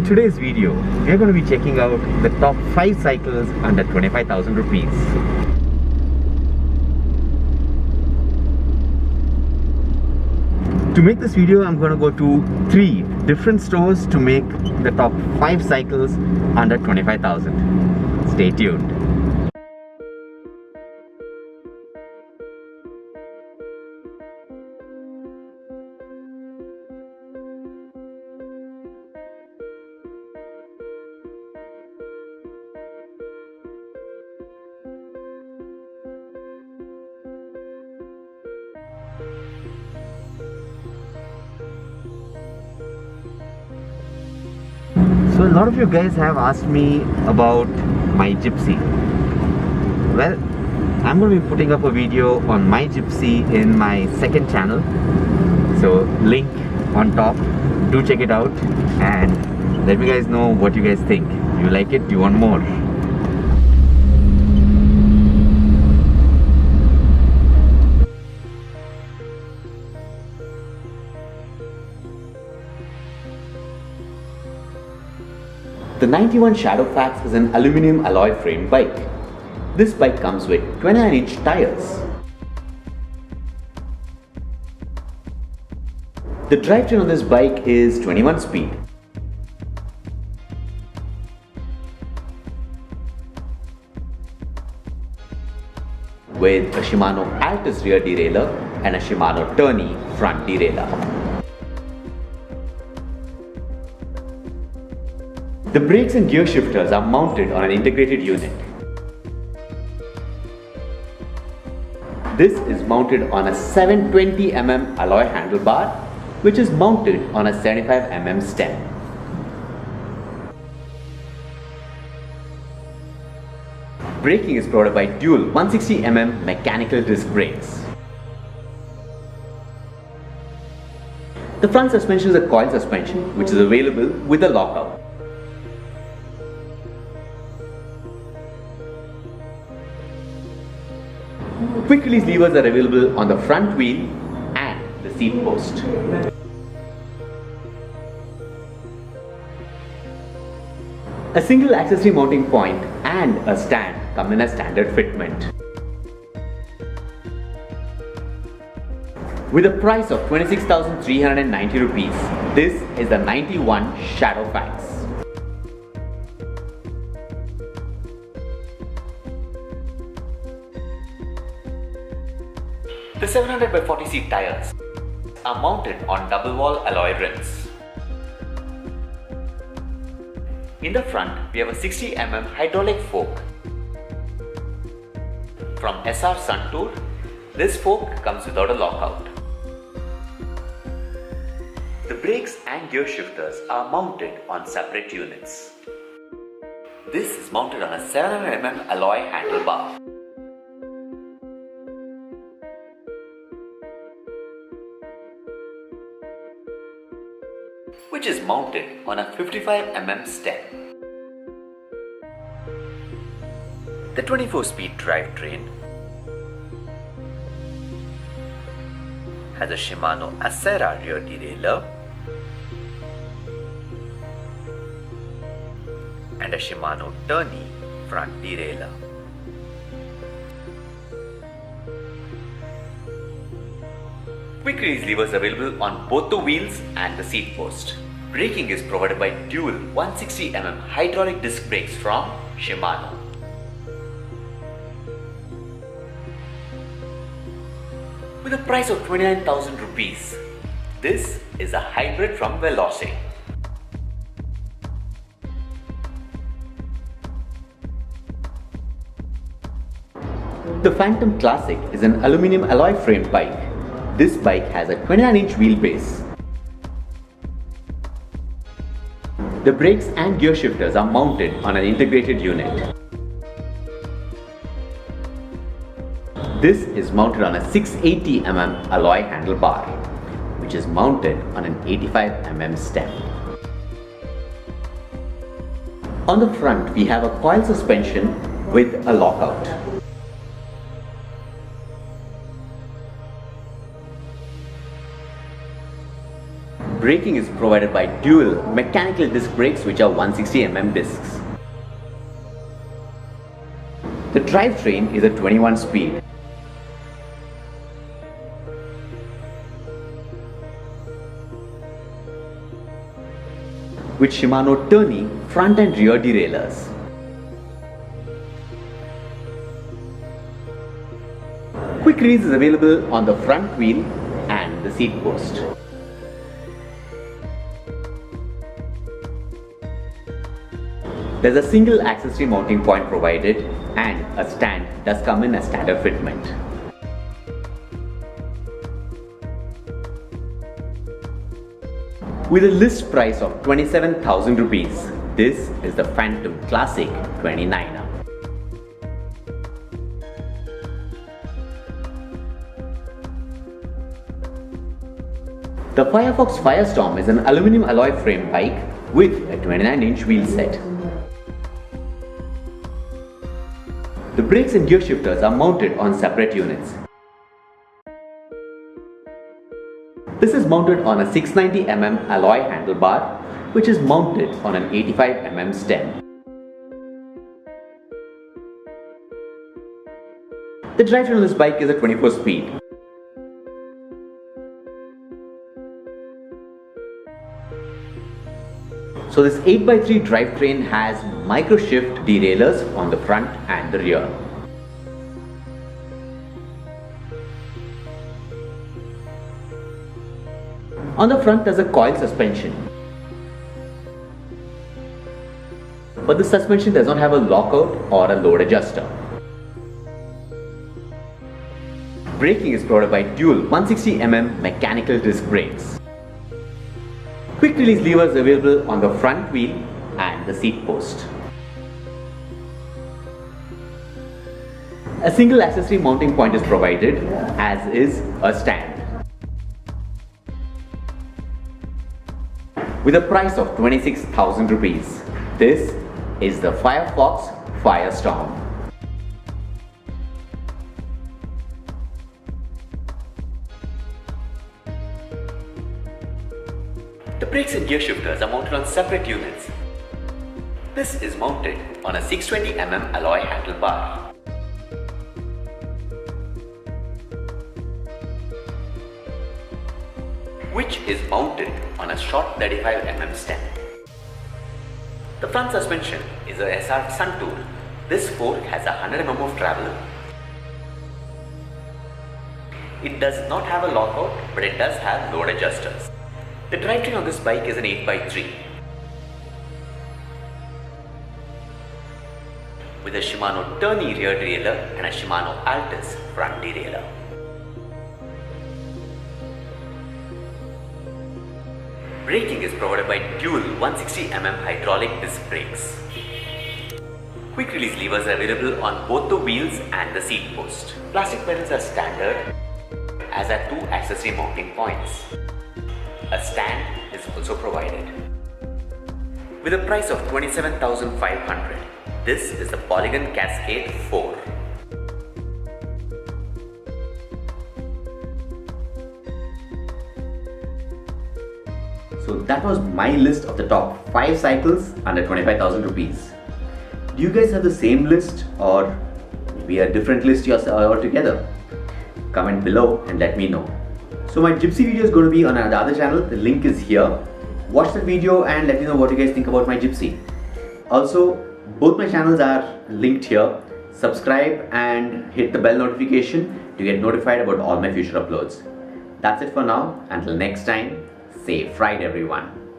today's video, we are going to be checking out the top 5 cycles under 25,000 rupees. To make this video, I'm going to go to 3 different stores to make the top 5 cycles under 25,000. Stay tuned. So a lot of you guys have asked me about my Gypsy. Well, I'm going to be putting up a video on my Gypsy in my second channel. So link on top, do check it out and let me guys know what you guys think. Do you like it? Do you want more? The 91 Shadowfax is an aluminum alloy frame bike. This bike comes with 29-inch tires. The drivetrain on this bike is 21 speed. With a Shimano Altus rear derailleur and a Shimano Tourney front derailleur. The brakes and gear shifters are mounted on an integrated unit. This is mounted on a 720mm alloy handlebar, which is mounted on a 75mm stem. Braking is provided by dual 160mm mechanical disc brakes. The front suspension is a coil suspension, which is available with a lockout. Quick release levers are available on the front wheel and the seat post. A single accessory mounting point and a stand come in a standard fitment. With a price of 26,390 rupees, this is the 91 Shadowfax. The 700 by 40 seat tires are mounted on double wall alloy rims. In the front, we have a 60mm hydraulic fork. From SR Suntour, this fork comes without a lockout. The brakes and gear shifters are mounted on separate units. This is mounted on a 700mm alloy handlebar. Which is mounted on a 55mm stem. The 24-speed drivetrain has a Shimano Acera rear derailleur and a Shimano Tourney front derailleur. Quick release levers available on both the wheels and the seat post. Braking is provided by dual 160mm hydraulic disc brakes from Shimano. With a price of 29,000 rupees, this is a hybrid from Veloce. The Fantom Classic is an aluminum alloy frame bike. This bike has a 29-inch wheelbase. The brakes and gear shifters are mounted on an integrated unit. This is mounted on a 680mm alloy handlebar, which is mounted on an 85mm stem. On the front, we have a coil suspension with a lockout. Braking is provided by dual mechanical disc brakes which are 160mm discs. The drivetrain is a 21 speed. With Shimano Tourney front and rear derailleurs. Quick release is available on the front wheel and the seat post. There's a single accessory mounting point provided and a stand does come in a standard fitment. With a list price of 27,000 rupees, this is the Fantom Classic 29er. The Firefox Firestorm is an aluminum alloy frame bike with a 29-inch wheel set. The brakes and gear shifters are mounted on separate units. This is mounted on a 690mm alloy handlebar, which is mounted on an 85mm stem. The drivetrain on this bike is a 24 speed. So this 8x3 drivetrain has micro shift derailleurs on the front and the rear. On the front there's a coil suspension. But the suspension does not have a lockout or a load adjuster. Braking is provided by dual 160mm mechanical disc brakes. Quick release levers available on the front wheel and the seat post. A single accessory mounting point is provided, as is a stand. With a price of 26,000 rupees, this is the Firefox Firestorm. The brakes and gear shifters are mounted on separate units. This is mounted on a 620mm alloy handlebar. Which is mounted on a short 35mm stem. The front suspension is a SR Sun Tool. This fork has 100mm of travel. It does not have a lockout, but it does have load adjusters. The drivetrain on this bike is an 8x3 with a Shimano Tourney rear derailleur and a Shimano Altus front derailleur. Braking is provided by dual 160mm hydraulic disc brakes. Quick release levers are available on both the wheels and the seat post. Plastic pedals are standard, as are two accessory mounting points. A stand is also provided. With a price of 27,500, this is the Polygon Cascade 4. So that was my list of the top 5 cycles under 25,000 rupees. Do you guys have the same list or maybe a different list altogether? Comment below and let me know. So my gypsy video is going to be on the other channel, the link is here. Watch that video and let me know what you guys think about my gypsy. Also, both my channels are linked here. Subscribe and hit the bell notification to get notified about all my future uploads. That's it for now. Until next time, safe ride everyone.